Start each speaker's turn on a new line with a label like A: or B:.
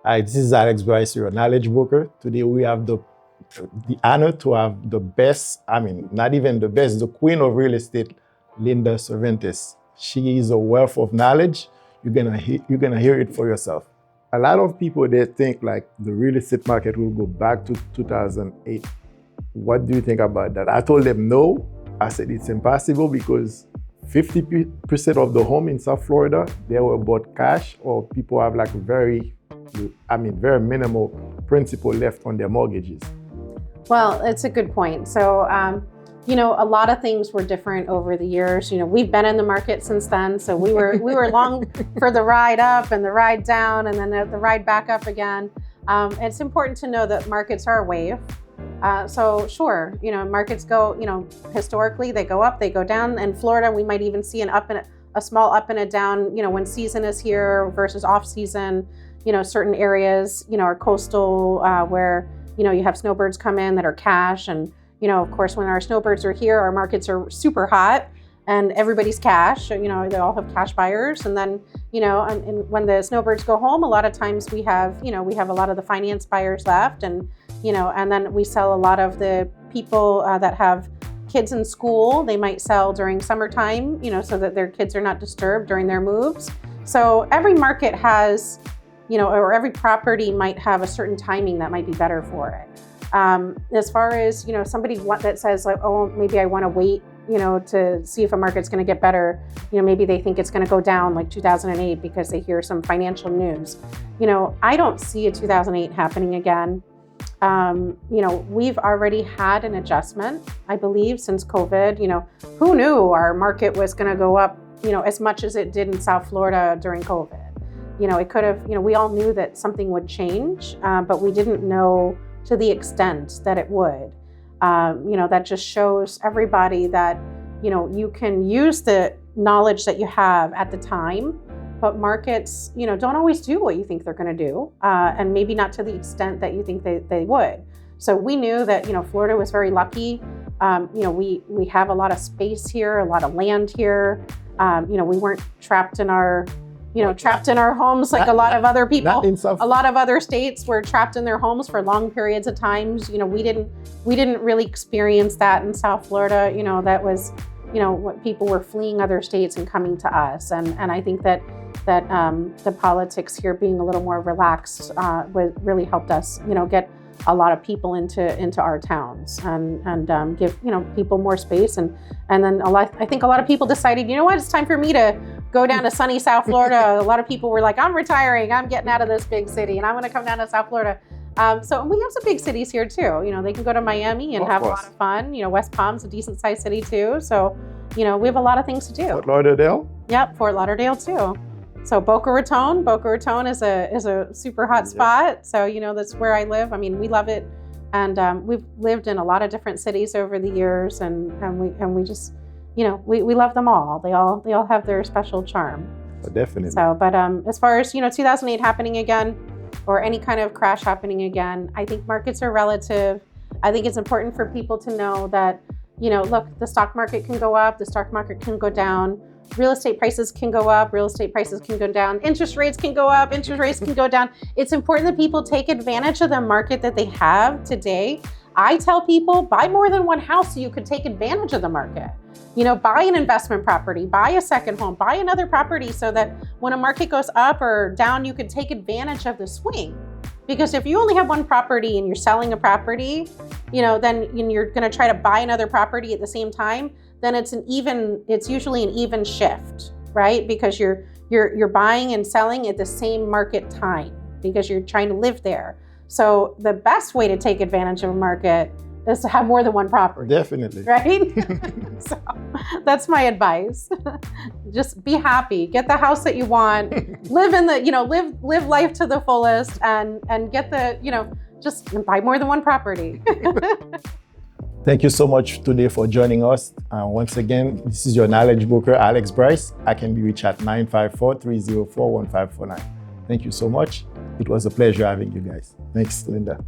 A: Hi, this is Alex Bryce, your knowledge broker. Today we have the honor to have the best, not even the best, the queen of real estate, Linda Cervantes. She is a wealth of knowledge. You're gonna hear it for yourself. A lot of people, they think like the real estate market will go back to 2008. What do you think about that? I told them no. I said it's impossible because 50% of the home in South Florida, they were bought cash, or people have like very minimal principal left on their mortgages.
B: Well, it's a good point. So, a lot of things were different over the years. We've been in the market since then. So we were long for the ride up and the ride down and then the ride back up again. It's important to know that markets are a wave. So sure, markets go, historically they go up, they go down. In Florida, we might even see a small up and a down, when season is here versus off season. Certain areas, are coastal where, you have snowbirds come in that are cash. And, of course, when our snowbirds are here, our markets are super hot and everybody's cash. They all have cash buyers. And then, and when the snowbirds go home, a lot of times we have a lot of the finance buyers left. And, and then we sell a lot of the people that have kids in school. They might sell during summertime, so that their kids are not disturbed during their moves. So every market has, or every property might have a certain timing that might be better for it. As far as, somebody that says like, oh, maybe I want to wait, to see if a market's going to get better. Maybe they think it's going to go down like 2008 because they hear some financial news. I don't see a 2008 happening again. We've already had an adjustment, I believe, since COVID. Who knew our market was going to go up, as much as it did in South Florida during COVID? It could have, we all knew that something would change, but we didn't know to the extent that it would. That just shows everybody that, you can use the knowledge that you have at the time, but markets, don't always do what you think they're going to do, and maybe not to the extent that you think they would. So we knew that, Florida was very lucky. We have a lot of space here, a lot of land here. We weren't trapped in our homes like a lot of other people. A lot of other states were trapped in their homes for long periods of times. We didn't really experience that in South Florida. That was, what people were fleeing other states and coming to us. And I think that the politics here being a little more relaxed really helped us, get a lot of people into our towns and give people more space. And then I think a lot of people decided, it's time for me to go down to sunny South Florida. A lot of people were like, I'm retiring, I'm getting out of this big city and I'm going to come down to South Florida. So we have some big cities here too. They can go to Miami and have a lot of fun. West Palm's a decent sized city too. So, we have a lot of things to do.
A: Fort Lauderdale?
B: Yep, Fort Lauderdale too. So Boca Raton is a super hot spot. So, that's where I live. We love it. And we've lived in a lot of different cities over the years and we just, we love them all. They all have their special charm.
A: Oh, definitely.
B: So, but as far as, 2008 happening again or any kind of crash happening again, I think markets are relative. I think it's important for people to know that, look, the stock market can go up, the stock market can go down. Real estate prices can go up, real estate prices can go down, interest rates can go up, interest rates can go down. It's important that people take advantage of the market that they have today. I tell people, buy more than one house so you could take advantage of the market. Buy an investment property, buy a second home, buy another property so that when a market goes up or down, you can take advantage of the swing. Because if you only have one property and you're selling a property, then you're going to try to buy another property at the same time, then it's usually an even shift, right? Because you're buying and selling at the same market time because you're trying to live there. So the best way to take advantage of a market is to have more than one property.
A: Definitely.
B: Right? So that's my advice. Just be happy, get the house that you want, live life to the fullest and get just buy more than one property.
A: Thank you so much today for joining us. Once again, this is your knowledge broker, Alex Bryce. I can be reached at 954-304-1549. Thank you so much. It was a pleasure having you guys. Thanks, Linda.